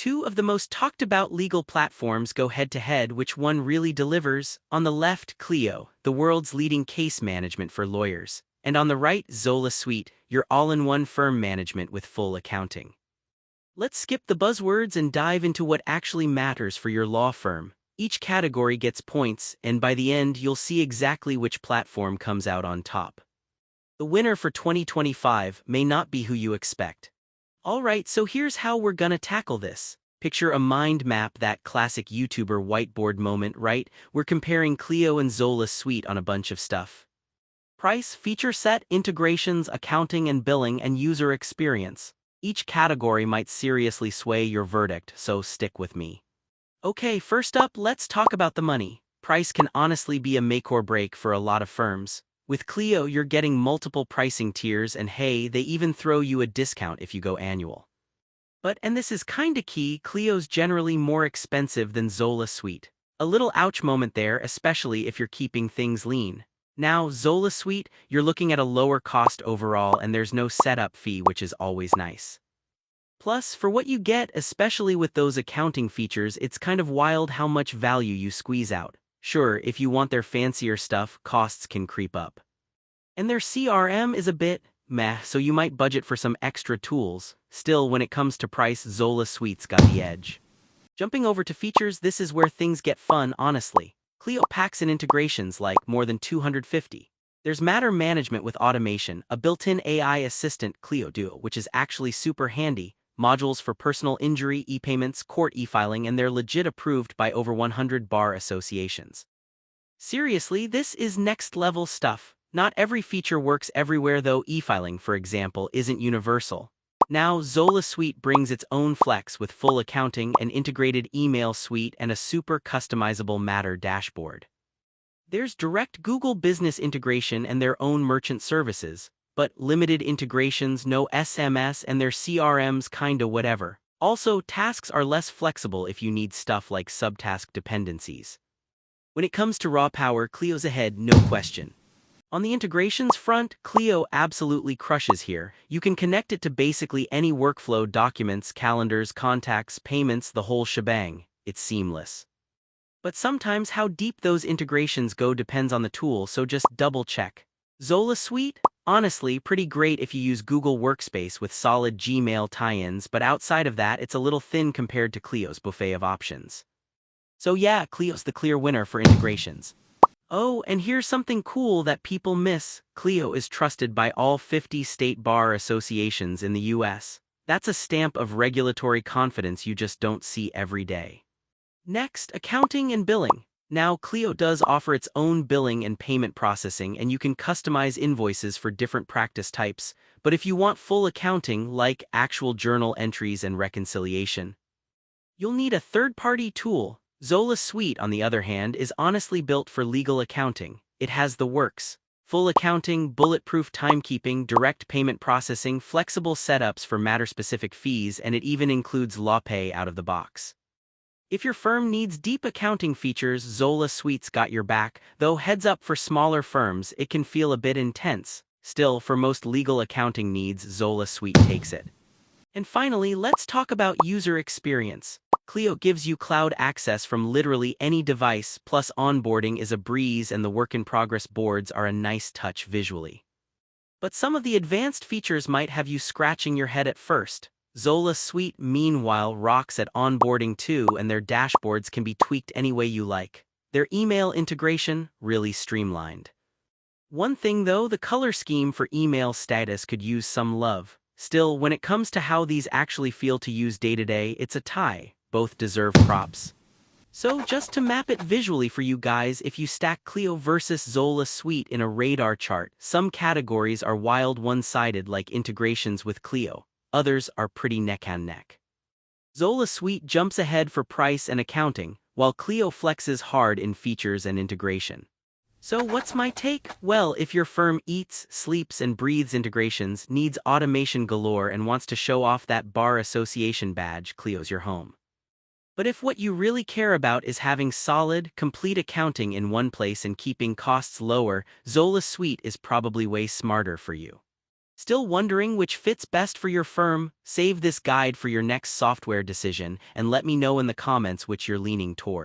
Two of the most talked about legal platforms go head to head. Which one really delivers? On the left, Clio, the world's leading case management for lawyers. And on the right, Zola Suite, your all-in-one firm management with full accounting. Let's skip the buzzwords and dive into what actually matters for your law firm. Each category gets points, and by the end, you'll see exactly which platform comes out on top. The winner for 2025 may not be who you expect. Alright, so here's how we're gonna tackle this. Picture a mind map, that classic YouTuber whiteboard moment, right? We're comparing Clio and Zola Suite on a bunch of stuff. Price, feature set, integrations, accounting and billing, and user experience. Each category might seriously sway your verdict, so stick with me. Okay, first up, let's talk about the money. Price can honestly be a make or break for a lot of firms. With Clio, you're getting multiple pricing tiers, and hey, they even throw you a discount if you go annual. But, and this is kinda key, Clio's generally more expensive than Zola Suite. A little ouch moment there, especially if you're keeping things lean. Now, Zola Suite, you're looking at a lower cost overall, and there's no setup fee, which is always nice. Plus, for what you get, especially with those accounting features, it's kind of wild how much value you squeeze out. Sure, if you want their fancier stuff, costs can creep up. And their CRM is a bit meh, so you might budget for some extra tools. Still, when it comes to price, Zola Suite's got the edge. Jumping over to features, this is where things get fun, honestly. Clio packs in integrations like more than 250. There's matter management with automation, a built-in AI assistant, Clio Duo, which is actually super handy, modules for personal injury, e-payments, court e-filing, and they're legit approved by over 100 bar associations. Seriously, this is next-level stuff. Not every feature works everywhere though. E-filing, for example, isn't universal. Now, Zola Suite brings its own flex with full accounting, an integrated email suite, and a super customizable matter dashboard. There's direct Google Business integration and their own merchant services, but limited integrations, no SMS, and their CRM's kinda whatever. Also, tasks are less flexible if you need stuff like subtask dependencies. When it comes to raw power, Clio's ahead, no question. On the integrations front, Clio absolutely crushes here. You can connect it to basically any workflow, documents, calendars, contacts, payments, the whole shebang. It's seamless. But sometimes how deep those integrations go depends on the tool, so just double check. Zola Suite? Honestly, pretty great if you use Google Workspace with solid Gmail tie-ins, but outside of that, it's a little thin compared to Clio's buffet of options. So yeah, Clio's the clear winner for integrations. Oh, and here's something cool that people miss. Clio is trusted by all 50 state bar associations in the US. That's a stamp of regulatory confidence you just don't see every day. Next, accounting and billing. Now, Clio does offer its own billing and payment processing, and you can customize invoices for different practice types, but if you want full accounting, like actual journal entries and reconciliation, you'll need a third-party tool. Zola Suite, on the other hand, is honestly built for legal accounting. It has the works. Full accounting, bulletproof timekeeping, direct payment processing, flexible setups for matter-specific fees, and it even includes LawPay out of the box. If your firm needs deep accounting features, Zola Suite's got your back, though heads up, for smaller firms, it can feel a bit intense. Still, for most legal accounting needs, Zola Suite takes it. And finally, let's talk about user experience. Clio gives you cloud access from literally any device, plus onboarding is a breeze and the work-in-progress boards are a nice touch visually. But some of the advanced features might have you scratching your head at first. Zola Suite, meanwhile, rocks at onboarding too, and their dashboards can be tweaked any way you like. Their email integration, really streamlined. One thing though, the color scheme for email status could use some love. Still, when it comes to how these actually feel to use day-to-day, it's a tie. Both deserve props. So just to map it visually for you guys, if you stack Clio versus Zola Suite in a radar chart, some categories are wild one-sided, like integrations with Clio. Others are pretty neck-and-neck. Zola Suite jumps ahead for price and accounting, while Clio flexes hard in features and integration. So what's my take? Well, if your firm eats, sleeps, and breathes integrations, needs automation galore, and wants to show off that bar association badge, Clio's your home. But if what you really care about is having solid, complete accounting in one place and keeping costs lower, Zola Suite is probably way smarter for you. Still wondering which fits best for your firm? Save this guide for your next software decision and let me know in the comments which you're leaning toward.